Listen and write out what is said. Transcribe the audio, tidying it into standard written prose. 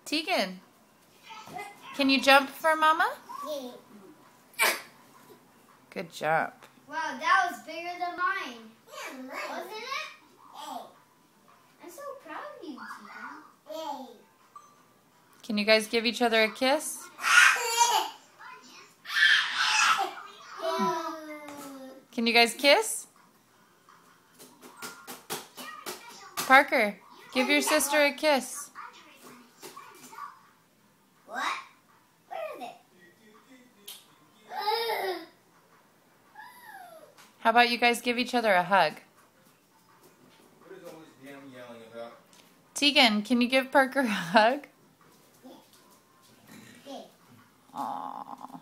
Tegan, can you jump for Mama? Good jump. Wow, that was bigger than mine. Wasn't it? I'm so proud of you, Tegan. Can you guys give each other a kiss? Can you guys kiss? Parker, give your sister a kiss. What? Where is it? How about you guys give each other a hug? What is all this damn yelling about? Tegan, can you give Parker a hug? Yeah. Aww.